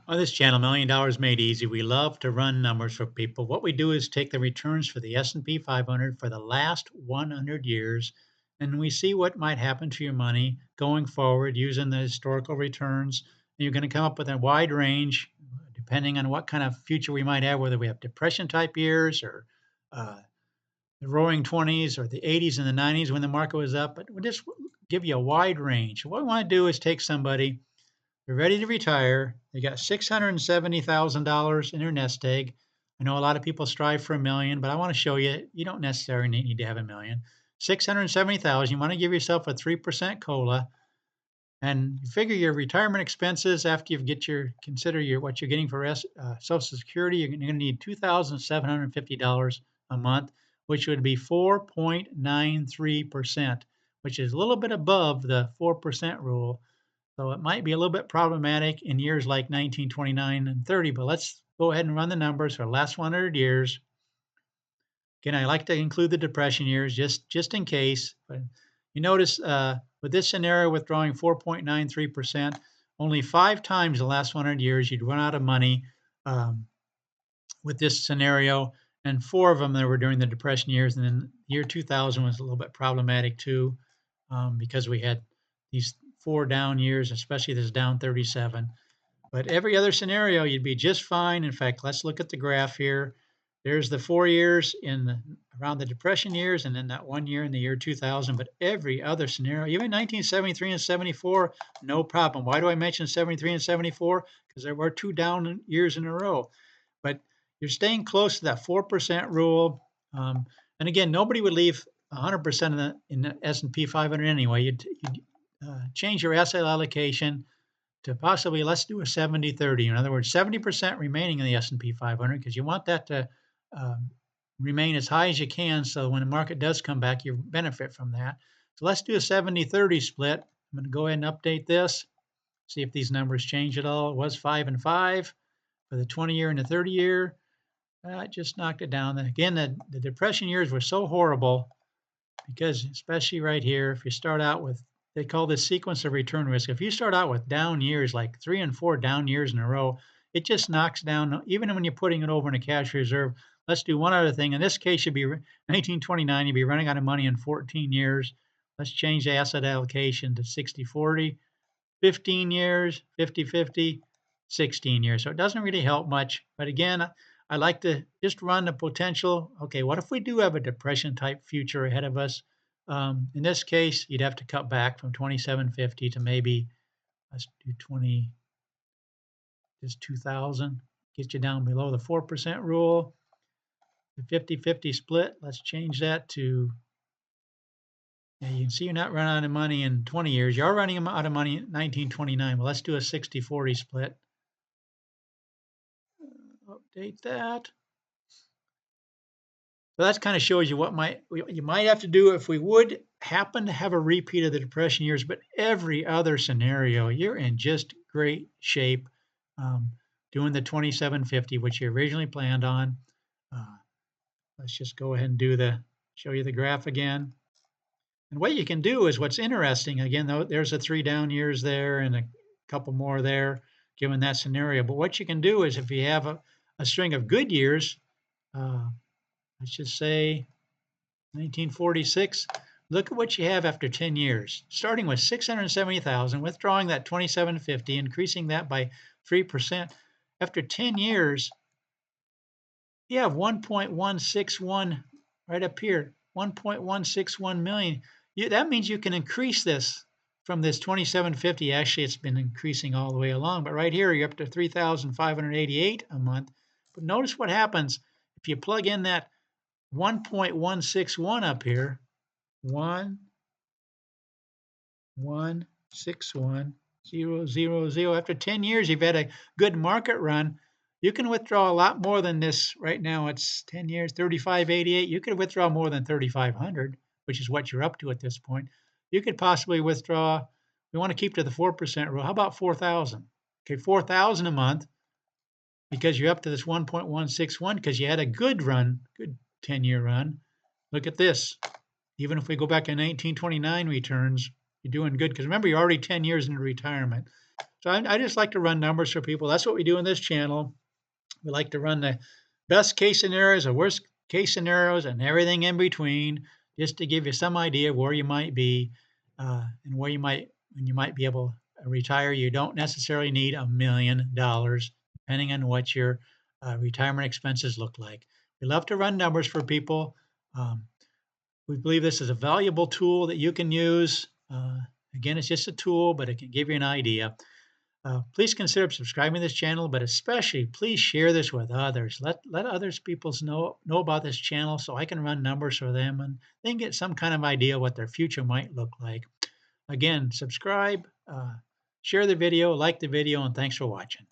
On this channel, $1 Million Made Easy, we love to run numbers for people. What we do is take the returns for the S&P 500 for the last 100 years, and we see what might happen to your money going forward using the historical returns. And you're going to come up with a wide range depending on what kind of future we might have, whether we have depression type years or uh, the roaring 20s or the 80s and the 90s when the market was up. But we'll just give you a wide range. What we want to do is take somebody, they're ready to retire. They got $670,000 in their nest egg. I know a lot of people strive for a million, but I want to show you you don't necessarily need to have a million. 670,000. You want to give yourself a 3% cola, and you figure your retirement expenses after you get your consider your what you're getting for Social Security. You're going to need $2,750 a month, which would be 4.93%, which is a little bit above the 4% rule. So it might be a little bit problematic in years like 1929 and 30, but let's go ahead and run the numbers for the last 100 years. Again, I like to include the depression years just in case. But you notice with this scenario, withdrawing 4.93%, only 5 times the last 100 years you'd run out of money um, with this scenario, and 4 of them that were during the depression years. And then the year 2000 was a little bit problematic too, because we had these 4 down years, especially this down 37. But every other scenario, you'd be just fine. In fact, let's look at the graph here. There's the 4 years around the depression years, and then that 1 year in the year 2000. But every other scenario, even 1973 and 74, no problem. Why do I mention 73 and 74? Because there were 2 down years in a row. But you're staying close to that 4% rule. And again, nobody would leave 100% in the S&P 500 anyway. You'd change your asset allocation to possibly, let's do a 70-30. In other words, 70% remaining in the S&P 500, because you want that to remain as high as you can, so when the market does come back, you benefit from that. So let's do a 70-30 split. I'm going to go ahead and update this, see if these numbers change at all. It was 5 and 5 for the 20-year and the 30-year. I just knocked it down. Again, the depression years were so horrible because, especially right here, if you start out with, they call this sequence of return risk. If you start out with down years, like 3 and 4 down years in a row, it just knocks down, even when you're putting it over in a cash reserve. Let's do one other thing. In this case, you'd be 1929, you'd be running out of money in 14 years. Let's change the asset allocation to 60-40, 15 years, 50-50, 16 years. So it doesn't really help much. But again, I like to just run the potential. Okay, what if we do have a depression type future ahead of us? In this case, you'd have to cut back from 2750 to maybe, let's do 20, just 2000, get you down below the 4% rule. The 50-50 split, let's change that to, yeah, you can see you're not running out of money in 20 years. You're running out of money in 1929. Well, let's do a 60-40 split. Update that. So that kind of shows you what you might have to do if we would happen to have a repeat of the depression years, but every other scenario, you're in just great shape doing the 2750, which you originally planned on. Uh, let's just go ahead and show you the graph again. And what you can do is what's interesting, again, though, there's the 3 down years there and a couple more there, given that scenario. But what you can do is if you have a string of good years, let's just say 1946, look at what you have after 10 years, starting with 670,000, withdrawing that 2750, increasing that by 3%. After 10 years, you have 1.161 right up here, 1.161 million. That means you can increase this from this 2750. Actually, it's been increasing all the way along, but right here, you're up to 3,588 a month. But notice what happens if you plug in that 1.161 up here, 1.161,000. After 10 years, you've had a good market run. You can withdraw a lot more than this. Right now, it's 10 years, 3588. You could withdraw more than 3,500, which is what you're up to at this point. You could possibly withdraw, we want to keep to the 4% rule. How about 4,000? Okay, 4,000 a month because you're up to this 1.161 because you had a good run, good 10-year run. Look at this. Even if we go back to 1929 returns, you're doing good because remember, you're already 10 years into retirement. So I just like to run numbers for people. That's what we do in this channel. We like to run the best case scenarios, the worst case scenarios, and everything in between, just to give you some idea of where you might be and where you might when you might be able to retire. You don't necessarily need $1 million, depending on what your retirement expenses look like. We love to run numbers for people. Um, we believe this is a valuable tool that you can use. Again, it's just a tool, but it can give you an idea. Please consider subscribing to this channel, but especially please share this with others. Let others peoples know about this channel so I can run numbers for them and then get some kind of idea what their future might look like. Again, subscribe, share the video, like the video, and thanks for watching.